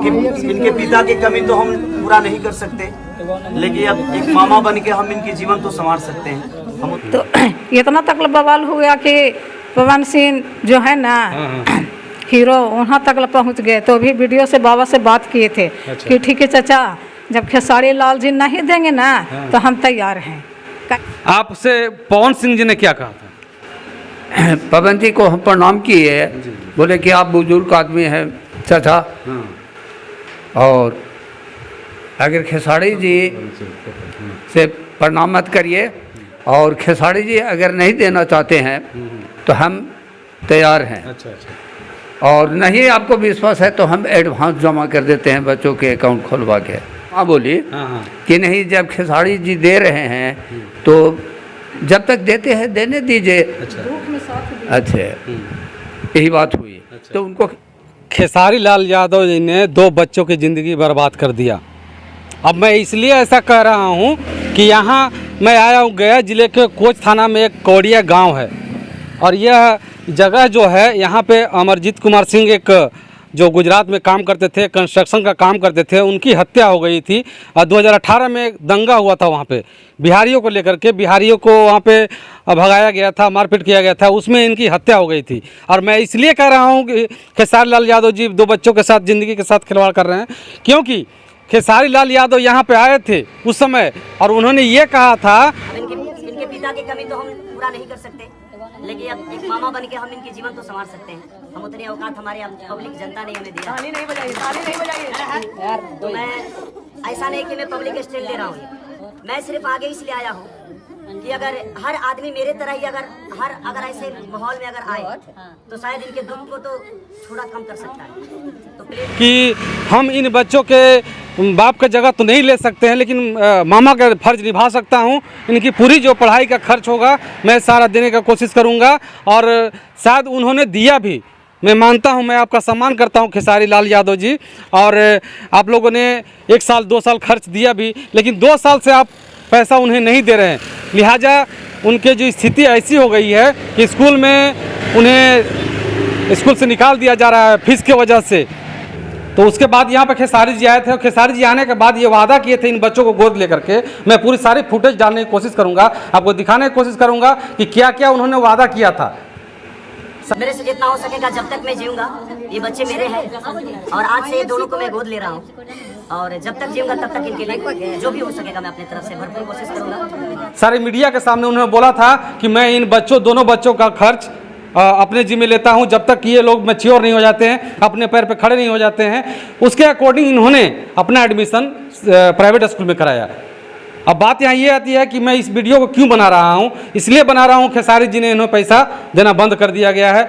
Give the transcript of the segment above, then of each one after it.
इनके पिता की कमी तो हम पूरा नहीं कर सकते, लेकिन अब एक मामा बन के हम इनकी जीवन तो संवार सकते हैं। हम तो इतना तक बवाल हो गया कि पवन सिंह जो है ना हीरो, वहाँ तक पहुँच गए। तो अभी वीडियो से बाबा से बात किए थे कि ठीक है चाचा, जब खेसारी लाल जी नहीं देंगे ना तो हम तैयार हैं। आपसे पवन सिंह जी ने क्या कहा था? पवन जी को हम प्रणाम किए, बोले कि आप बुजुर्ग आदमी हैं चाचा, और अगर खेसारी जी से प्रणाम मत करिए, और खेसारी जी अगर नहीं देना चाहते हैं तो हम तैयार हैं। और नहीं आपको विश्वास है तो हम एडवांस जमा कर देते हैं बच्चों के अकाउंट खुलवा के। हाँ बोली कि नहीं, जब खेसारी जी दे रहे हैं तो जब तक देते हैं देने दीजिए। अच्छा, यही बात हुई। तो उनको खेसारी लाल यादव जी ने 2 बच्चों की ज़िंदगी बर्बाद कर दिया। अब मैं इसलिए ऐसा कह रहा हूँ कि यहाँ मैं आया हूँ, गया जिले के कोच थाना में एक कौड़िया गांव है, और यह जगह जो है यहाँ पे अमरजीत कुमार सिंह एक जो गुजरात में काम करते थे, कंस्ट्रक्शन का काम करते थे, उनकी हत्या हो गई थी। और 2018 में दंगा हुआ था वहाँ पे बिहारियों को लेकर के, बिहारियों को वहाँ पे भगाया गया था, मारपीट किया गया था, उसमें इनकी हत्या हो गई थी। और मैं इसलिए कह रहा हूँ कि खेसारी लाल यादव जी 2 बच्चों के साथ ज़िंदगी के साथ खिलवाड़ कर रहे हैं, क्योंकि खेसारी लाल यादव यहाँ पे आए थे उस समय और उन्होंने ये कहा था इनके पिता की कमी तो हम पूरा नहीं कर सकते, लेकिन अब एक मामा बन के हम इनके जीवन तो संवार सकते हैं। हम उतनी औकात हमारे पब्लिक जनता ने हमें दिया। ताली नहीं बजाइए। तो मैं ऐसा नहीं कि मैं पब्लिक स्टेज ले रहा हूँ, मैं सिर्फ आगे इसलिए आया हूँ कि अगर हर आदमी मेरे तरह ही अगर ऐसे माहौल में अगर आए तो शायद इनके दुख को तो थोड़ा कम कर सकता है। तो कि हम इन बच्चों के बाप का जगह तो नहीं ले सकते हैं, लेकिन मामा का फर्ज निभा सकता हूं। इनकी पूरी जो पढ़ाई का खर्च होगा मैं सारा देने का कोशिश करूंगा, और शायद उन्होंने दिया भी। मैं मानता हूं, मैं आपका सम्मान करता हूं खेसारी लाल यादव जी, और आप लोगों ने 1 साल 2 साल खर्च दिया भी, लेकिन 2 साल से आप पैसा उन्हें नहीं दे रहे हैं। लिहाजा उनके जो स्थिति ऐसी हो गई है कि स्कूल में उन्हें स्कूल से निकाल दिया जा रहा है फीस की वजह से। तो उसके बाद यहाँ पे खेसारी जी आए थे, और खेसारी जी आने के बाद ये वादा किए थे इन बच्चों को गोद लेकर के। मैं पूरी सारी फुटेज डालने की कोशिश करूँगा, आपको दिखाने की कोशिश करूँगा कि क्या क्या उन्होंने वादा किया था। मेरे से जितना हो सकेगा, जब तक मैं जीऊँगा ये बच्चे मेरे हैं, और आज से ये दोनों को मैं गोद ले रहा हूँ, और जब तक जीऊँगा तब तक इनके लिए जो भी हो सकेगा मैं अपनी तरफ से भरपूर कोशिश करूँगा। सारे मीडिया के सामने उन्होंने बोला था कि मैं इन दोनों बच्चों का खर्च अपने जिम्मे लेता हूं, जब तक ये लोग मैच्योर नहीं हो जाते हैं, अपने पैर पे खड़े नहीं हो जाते हैं। उसके अकॉर्डिंग इन्होंने अपना एडमिशन प्राइवेट स्कूल में कराया। अब बात यहाँ ये आती है कि मैं इस वीडियो को क्यों बना रहा हूँ। इसलिए बना रहा हूँ, खेसारी जी ने इन्हें पैसा देना बंद कर दिया गया है,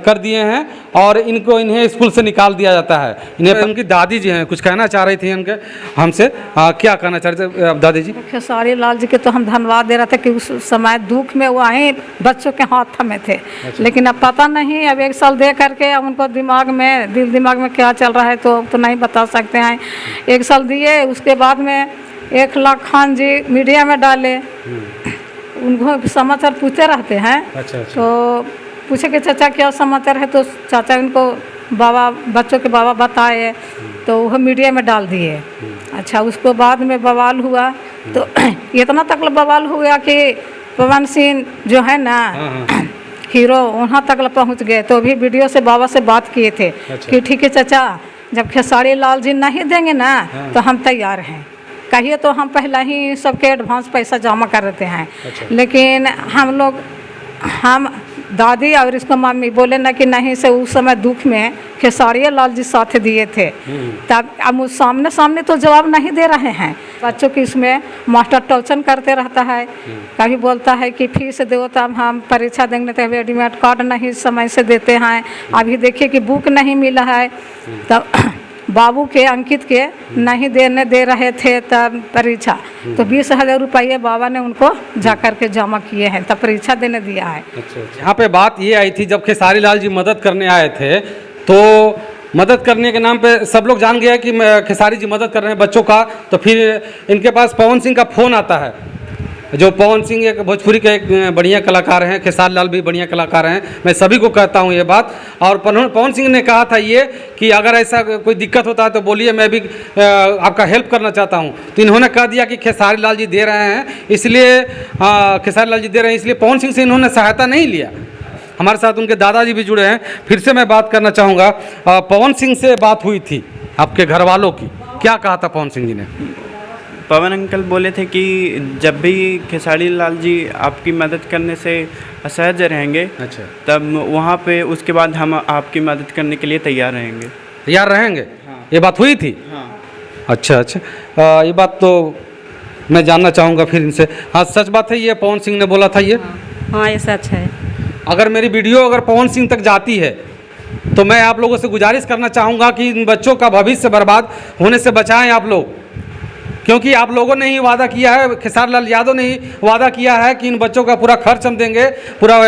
कर दिए हैं, और इन्हें स्कूल से निकाल दिया जाता है। इन्हें उनकी दादी जी हैं, कुछ कहना चाह रही थी उनके हमसे, क्या कहना चाह रहे थे दादी जी? खेसारी लाल जी के तो हम धन्यवाद दे रहे थे कि उस समय दुख में वो आए, बच्चों के हाथ में थे। लेकिन अब पता नहीं, अब 1 साल दे करके अब उनको दिल दिमाग में क्या चल रहा है तो नहीं बता सकते हैं। 1 साल दिए, उसके बाद में 1 लाख खान जी मीडिया में डाले, उनको समाचार पूछते रहते हैं। तो पूछे कि चाचा क्या समाचार है, तो चाचा उनको बच्चों के बाबा बताए, तो वह मीडिया में डाल दिए। अच्छा, उसको बाद में बवाल हुआ, तो इतना तक बवाल हो गया कि पवन सिंह जो है ना हीरो, वहाँ तक पहुँच गए। तो अभी वीडियो से बाबा से बात किए थे कि ठीक है चाचा, जब खेसारी लाल जी नहीं देंगे ना तो हम तैयार हैं। कहिए तो हम पहले ही सबके एडवांस पैसा जमा कर देते हैं। लेकिन हम दादी और इसको मम्मी बोले ना कि नहीं से उस समय दुख में खेसारी लाल जी साथ दिए थे, तब अब सामने तो जवाब नहीं दे रहे हैं। बच्चों की इसमें मास्टर टॉर्चर करते रहता है, कभी बोलता है कि फीस दो तब हम परीक्षा देंगे, तो एडमिट कार्ड नहीं समय से देते हैं। अभी देखिए कि बुक नहीं मिला है, तब बाबू के अंकित के नहीं दे रहे थे तब परीक्षा, तो 20,000 रुपये बाबा ने उनको जाकर के जमा किए हैं, तब परीक्षा देने दिया है। यहाँ पे बात ये आई थी, जब खेसारी लाल जी मदद करने आए थे, तो मदद करने के नाम पे सब लोग जान गया कि खेसारी जी मदद कर रहे हैं बच्चों का। तो फिर इनके पास पवन सिंह का फ़ोन आता है, जो पवन सिंह एक भोजपुरी के एक बढ़िया कलाकार हैं, खेसारी लाल भी बढ़िया कलाकार हैं, मैं सभी को कहता हूं ये बात। और पवन सिंह ने कहा था ये कि अगर ऐसा कोई दिक्कत होता है तो बोलिए, मैं भी आपका हेल्प करना चाहता हूं। तो इन्होंने कह दिया कि खेसारी लाल जी दे रहे हैं, इसलिए खेसारी लाल जी दे रहे हैं, इसलिए पवन सिंह से इन्होंने सहायता नहीं लिया। हमारे साथ उनके दादाजी भी जुड़े हैं। फिर से मैं बात करना चाहूँगा, पवन सिंह से बात हुई थी आपके घर वालों की, क्या कहा था पवन सिंह जी ने? पवन अंकल बोले थे कि जब भी खेसारी लाल जी आपकी मदद करने से असहज रहेंगे, अच्छा, तब वहाँ पे उसके बाद हम आपकी मदद करने के लिए तैयार रहेंगे। तैयार रहेंगे? हाँ। ये बात हुई थी? हाँ। अच्छा अच्छा, ये बात तो मैं जानना चाहूँगा फिर इनसे। हाँ, सच बात है ये पवन सिंह ने बोला था ये? हाँ, ये सच है। अगर मेरी वीडियो अगर पवन सिंह तक जाती है तो मैं आप लोगों से गुजारिश करना चाहूँगा कि इन बच्चों का भविष्य बर्बाद होने से बचाएं आप लोग, क्योंकि आप लोगों ने ही वादा किया है, खेसारी लाल यादव ने ही वादा किया है कि इन बच्चों का पूरा खर्च हम देंगे, पूरा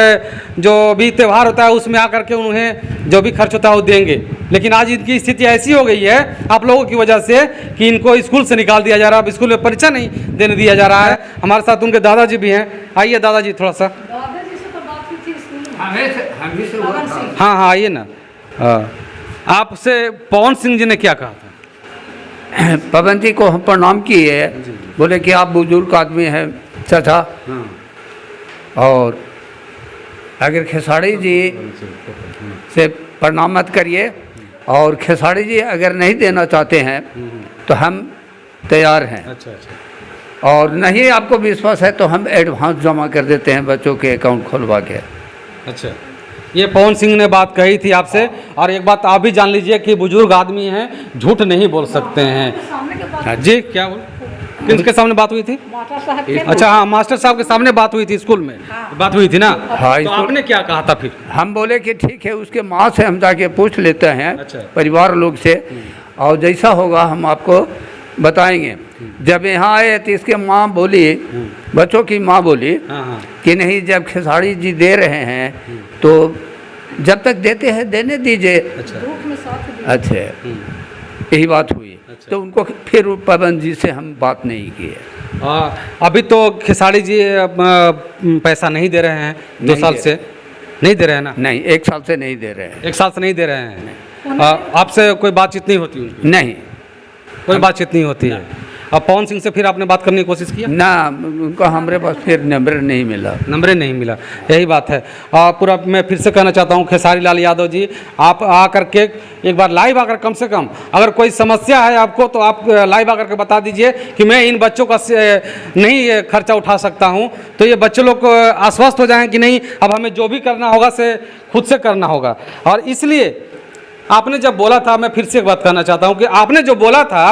जो भी त्यौहार होता है उसमें आकर के उन्हें जो भी खर्च होता है वो देंगे। लेकिन आज इनकी स्थिति ऐसी हो गई है आप लोगों की वजह से कि इनको स्कूल से निकाल दिया जा रहा है, अब स्कूल में परीक्षा नहीं देने दिया जा रहा है। हमारे साथ उनके दादाजी भी हैं, आइए दादाजी थोड़ा सा। हाँ हाँ, आइए ना। आपसे पवन सिंह जी ने क्या कहा था? पवन जी को हम प्रणाम किए, बोले कि आप बुजुर्ग आदमी हैं चाचा, और अगर खेसारी जी से प्रणाम मत करिए, और खेसारी जी अगर नहीं देना चाहते हैं तो हम तैयार हैं। अच्छा अच्छा। और नहीं आपको विश्वास है तो हम एडवांस जमा कर देते हैं बच्चों के अकाउंट खुलवा के। अच्छा, ये पवन सिंह ने बात कही थी आपसे। और एक बात आप भी जान लीजिए कि बुजुर्ग आदमी हैं, झूठ नहीं बोल सकते हैं। जी, क्या बोल, किसके सामने बात हुई थी? अच्छा, हाँ, मास्टर साहब के सामने बात हुई थी, स्कूल में बात हुई थी ना? हाँ, तो आपने क्या कहा था फिर? हम बोले कि ठीक है, उसके माँ से हम जाके पूछ लेते हैं। अच्छा। परिवार लोग से, और जैसा होगा हम आपको बताएंगे। जब यहाँ आए तो इसके माँ बोली, बच्चों की माँ बोली कि नहीं, जब खेसारी जी दे रहे हैं तो जब तक देते हैं देने दीजिए। अच्छा, यही बात हुई। अच्छा। तो उनको फिर पवन जी से हम बात नहीं की है। अभी तो खेसारी जी पैसा नहीं दे रहे हैं, 2 साल से नहीं दे रहे हैं ना? नहीं, 1 साल से नहीं दे रहे हैं। 1 साल से नहीं दे रहे हैं। आपसे कोई बातचीत नहीं होती उनकी? नहीं, कोई बातचीत नहीं होती है। अब पवन सिंह से फिर आपने बात करने की कोशिश किया? ना, उनको हमारे पास फिर नंबर नहीं मिला। नंबर नहीं मिला, यही बात है। पूरा मैं फिर से कहना चाहता हूँ, खेसारी लाल यादव जी, आप आकर के एक बार लाइव आकर, कम से कम अगर कोई समस्या है आपको तो आप लाइव आकर के बता दीजिए कि मैं इन बच्चों का नहीं खर्चा उठा सकता हूँ। तो ये बच्चे लोग आश्वस्त हो जाएं कि नहीं, अब हमें जो भी करना होगा से खुद से करना होगा। और इसलिए आपने जब बोला था, मैं फिर से एक बात कहना चाहता हूँ कि आपने जो बोला था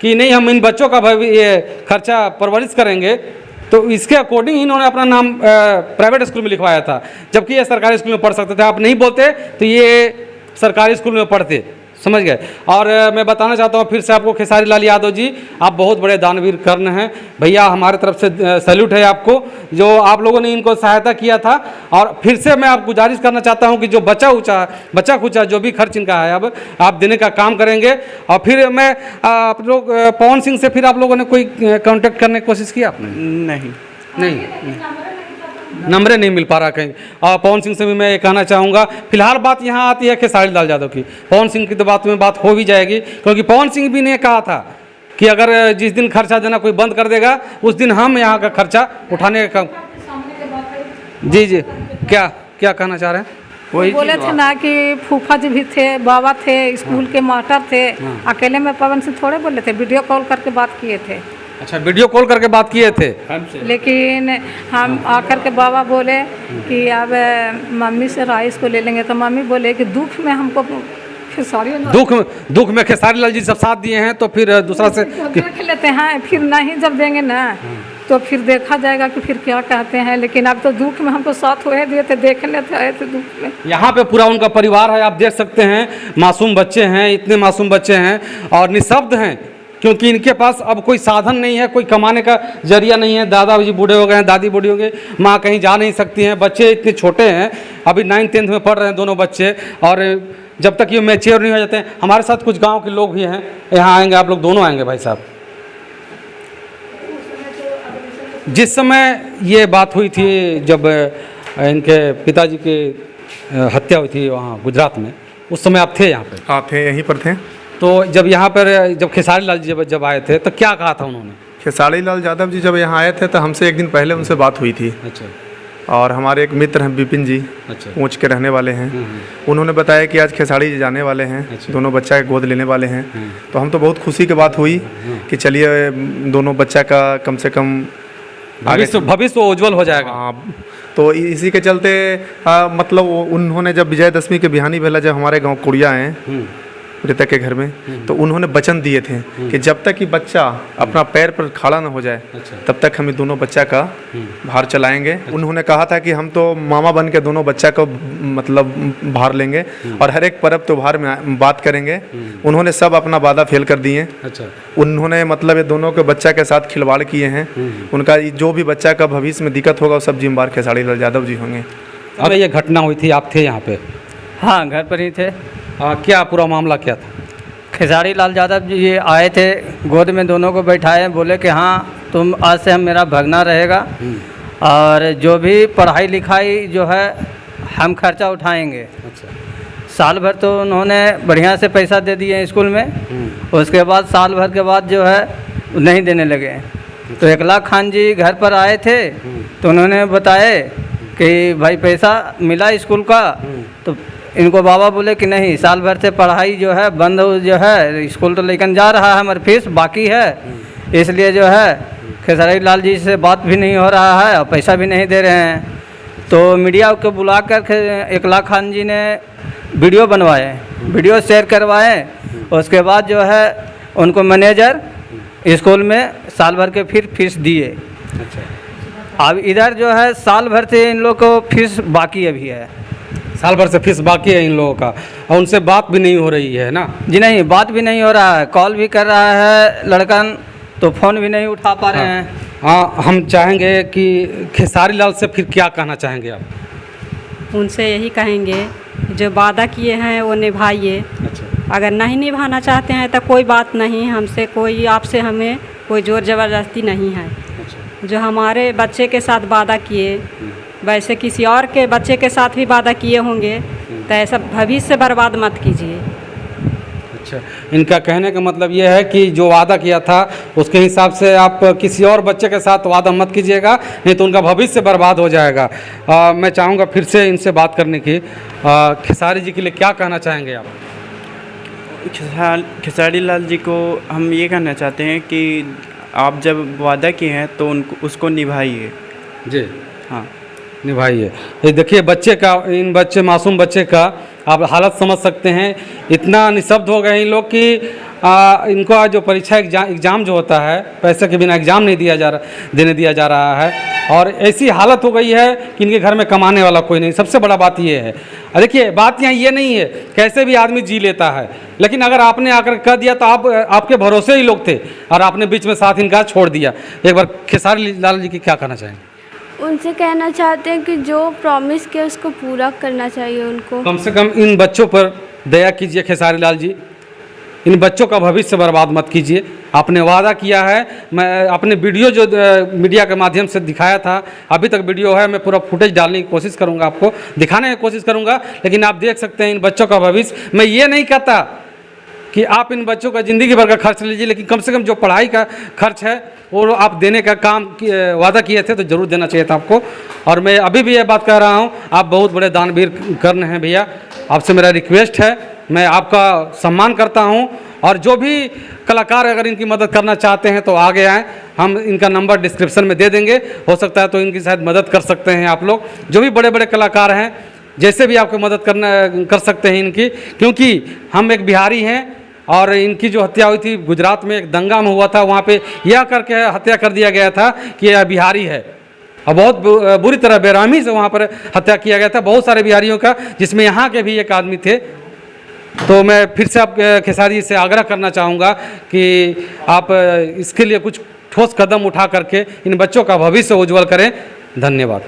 कि नहीं, हम इन बच्चों का ये खर्चा परवरिश करेंगे, तो इसके अकॉर्डिंग ही इन्होंने अपना नाम प्राइवेट स्कूल में लिखवाया था, जबकि ये सरकारी स्कूल में पढ़ सकते थे। आप नहीं बोलते तो ये सरकारी स्कूल में पढ़ते, समझ गए। और मैं बताना चाहता हूँ फिर से आपको, खेसारी लाल यादव जी, आप बहुत बड़े दानवीर कर्ण हैं भैया, हमारे तरफ से सैल्यूट है आपको, जो आप लोगों ने इनको सहायता किया था। और फिर से मैं आप गुजारिश करना चाहता हूँ कि जो बचा खुचा जो भी खर्च इनका है, अब आप देने का काम करेंगे। और फिर मैं आप लोग पवन सिंह से फिर आप लोगों ने कोई कांटेक्ट करने की कोशिश किया आपने? नहीं, नंबर नहीं मिल पा रहा कहीं। और पवन सिंह से भी मैं ये कहना चाहूँगा, फिलहाल बात यहाँ आती है खेसारी लाल यादव की। पवन सिंह की तो बात हो भी जाएगी, क्योंकि पवन सिंह भी ने कहा था कि अगर जिस दिन खर्चा देना कोई बंद कर देगा, उस दिन हम यहाँ का खर्चा उठाने का। जी जी, क्या कहना चाह रहे हैं? वही बोले थे ना कि फूफा जी भी थे, बाबा थे, स्कूल के मास्टर थे। अकेले में पवन सिंह थोड़े बोले थे, वीडियो कॉल करके बात किए थे। अच्छा, वीडियो कॉल करके बात किए थे हमसे। लेकिन हम आकर के बाबा बोले कि अब मम्मी से राइस को ले लेंगे, तो मम्मी बोले कि दुख में हमको खेसारी दुख में खेसारी लाल जी सब साथ दिए हैं, तो फिर दूसरा से देख लेते हैं। फिर नहीं जब देंगे ना तो फिर देखा जाएगा कि फिर क्या कहते हैं। लेकिन अब तो दुख में हमको साथ हुए दिए थे, देख लेते आए थे दुख में। यहाँ पे पूरा उनका परिवार है, आप देख सकते हैं, मासूम बच्चे हैं, इतने मासूम बच्चे हैं और निःशब्द हैं, क्योंकि इनके पास अब कोई साधन नहीं है, कोई कमाने का जरिया नहीं है। दादाजी बूढ़े हो गए हैं, दादी बूढ़ी हो गई, माँ कहीं जा नहीं सकती हैं, बच्चे इतने छोटे हैं, अभी 9th-10th में पढ़ रहे हैं दोनों बच्चे। और जब तक ये मैच्योर नहीं हो जाते हैं, हमारे साथ कुछ गांव के लोग भी हैं, यहाँ आएंगे, आप लोग दोनों आएंगे भाई साहब। जिस समय ये बात हुई थी, जब इनके पिताजी की हत्या हुई थी वहाँ गुजरात में, उस समय आप थे यहाँ पे? हाँ थे, यहीं पर थे। तो जब यहाँ पर जब खेसारी लाल जी जब आए थे तो क्या कहा था उन्होंने? खेसारी लाल यादव जी जब यहाँ आए थे तो हमसे एक दिन पहले उनसे बात हुई थी। अच्छा। और हमारे एक मित्र हैं विपिन जी, अच्छा। ऊँच के रहने वाले हैं। उन्होंने बताया कि आज खेसारी जी जाने वाले हैं। अच्छा। दोनों बच्चा के गोद लेने वाले हैं। तो हम तो बहुत खुशी की बात हुई कि चलिए दोनों बच्चा का कम से कम भविष्य उज्जवल हो जाएगा। हाँ, तो इसी के चलते मतलब उन्होंने जब विजयदशमी के बिहानी बेला जब हमारे गांव कुड़िया हैं मृतक के घर में, तो उन्होंने वचन दिए थे कि जब तक कि बच्चा अपना पैर पर खड़ा न हो जाए तब तक हम दोनों बच्चा का भार चलाएंगे। उन्होंने कहा था कि हम तो मामा बन के दोनों बच्चा को मतलब भार लेंगे और हर एक पर्व त्योहार में बात करेंगे। उन्होंने सब अपना वादा फेल कर दिए। अच्छा। उन्होंने मतलब ये दोनों के बच्चा के साथ खिलवाड़ किए हैं। उनका जो भी बच्चा का भविष्य में दिक्कत होगा वो सब जिम्मेदार खेसारी लाल यादव जी होंगे। अब ये घटना हुई थी, आप थे यहाँ पे? हाँ, घर पर ही थे। क्या पूरा मामला क्या था? खेसारी लाल यादव जी ये आए थे, गोद में दोनों को बैठाए, बोले कि हाँ तुम आज से हम मेरा भगना रहेगा और जो भी पढ़ाई लिखाई जो है हम खर्चा उठाएंगे। अच्छा। साल भर तो उन्होंने बढ़िया से पैसा दे दिए स्कूल में। उसके बाद साल भर के बाद जो है नहीं देने लगे। तो एकलाख खान जी घर पर आए थे तो उन्होंने बताए कि भाई पैसा मिला स्कूल का। तो इनको बाबा बोले कि नहीं, साल भर से पढ़ाई जो है बंद जो है, स्कूल तो लेकर जा रहा है, हमारी फीस बाकी है, इसलिए जो है खेसारी लाल जी से बात भी नहीं हो रहा है और पैसा भी नहीं दे रहे हैं। तो मीडिया को बुलाकर एकलाख खान जी ने वीडियो बनवाए, वीडियो शेयर करवाए। उसके बाद जो है उनको मैनेजर स्कूल में साल भर के फिर फीस दिए। अच्छा। अब इधर जो है साल भर से इन लोग को फीस बाकी अभी है। साल भर से फीस बाकी है इन लोगों का और उनसे बात भी नहीं हो रही है ना? जी नहीं, बात भी नहीं हो रहा है। कॉल भी कर रहा है लड़कन तो फ़ोन भी नहीं उठा पा रहे हैं। हाँ, हम चाहेंगे कि खेसारी लाल से फिर क्या कहना चाहेंगे आप? उनसे यही कहेंगे जो वादा किए हैं वो निभाइए। अच्छा। अगर नहीं निभाना चाहते हैं तो कोई बात नहीं, हमसे कोई आपसे हमें कोई ज़ोर ज़बरदस्ती नहीं है। अच्छा। जो हमारे बच्चे के साथ वादा किए वैसे किसी और के बच्चे के साथ भी वादा किए होंगे तो ऐसा भविष्य बर्बाद मत कीजिए। अच्छा, इनका कहने का मतलब ये है कि जो वादा किया था उसके हिसाब से आप किसी और बच्चे के साथ वादा मत कीजिएगा, नहीं तो उनका भविष्य बर्बाद हो जाएगा। मैं चाहूँगा फिर से इनसे बात करने की। खेसारी जी के लिए क्या कहना चाहेंगे आप? खेसारी लाल जी को हम ये कहना चाहते हैं कि आप जब वादा किए हैं तो उसको निभाइए। जी हाँ, निभाइए। ये देखिए बच्चे का, इन बच्चे मासूम बच्चे का आप हालत समझ सकते हैं। इतना निशब्द हो गए इन लोग कि इनको आज जो परीक्षा एग्ज़ाम जो होता है, पैसे के बिना एग्ज़ाम नहीं देने दिया जा रहा है। और ऐसी हालत हो गई है कि इनके घर में कमाने वाला कोई नहीं। सबसे बड़ा बात ये है, देखिए बात यहाँ ये नहीं है, कैसे भी आदमी जी लेता है, लेकिन अगर आपने आकर कह दिया तो आपके भरोसे ही लोग थे और आपने बीच में साथ इनका छोड़ दिया। एक बार खेसारी लाल जी की क्या कहना चाहेंगे? उनसे कहना चाहते हैं कि जो प्रॉमिस किया उसको पूरा करना चाहिए उनको। कम से कम इन बच्चों पर दया कीजिए खेसारी लाल जी, इन बच्चों का भविष्य बर्बाद मत कीजिए। आपने वादा किया है, मैं अपने वीडियो जो मीडिया के माध्यम से दिखाया था, अभी तक वीडियो है, मैं पूरा फुटेज डालने की कोशिश करूंगा, आपको दिखाने की कोशिश करूंगा। लेकिन आप देख सकते हैं इन बच्चों का भविष्य। मैं ये नहीं कहता कि आप इन बच्चों का ज़िंदगी भर का खर्च लीजिए, लेकिन कम से कम जो पढ़ाई का खर्च है वो आप देने का काम वादा किए थे तो ज़रूर देना चाहिए था आपको। और मैं अभी भी ये बात कह रहा हूँ, आप बहुत बड़े दानवीर कर्ण हैं भैया, आपसे मेरा रिक्वेस्ट है, मैं आपका सम्मान करता हूँ। और जो भी कलाकार अगर इनकी मदद करना चाहते हैं तो आगे आएँ, हम इनका नंबर डिस्क्रिप्शन में दे देंगे, हो सकता है तो इनकी शायद मदद कर सकते हैं आप लोग। जो भी बड़े बड़े कलाकार हैं जैसे भी आपको मदद कर सकते हैं इनकी, क्योंकि हम एक बिहारी हैं और इनकी जो हत्या हुई थी गुजरात में एक दंगा में हुआ था, वहाँ पे यह करके हत्या कर दिया गया था कि यह बिहारी है और बहुत बुरी तरह बेरहमी से वहाँ पर हत्या किया गया था बहुत सारे बिहारियों का, जिसमें यहाँ के भी एक आदमी थे। तो मैं फिर से आप खेसारी से आग्रह करना चाहूँगा कि आप इसके लिए कुछ ठोस कदम उठा करके इन बच्चों का भविष्य उज्ज्वल करें। धन्यवाद।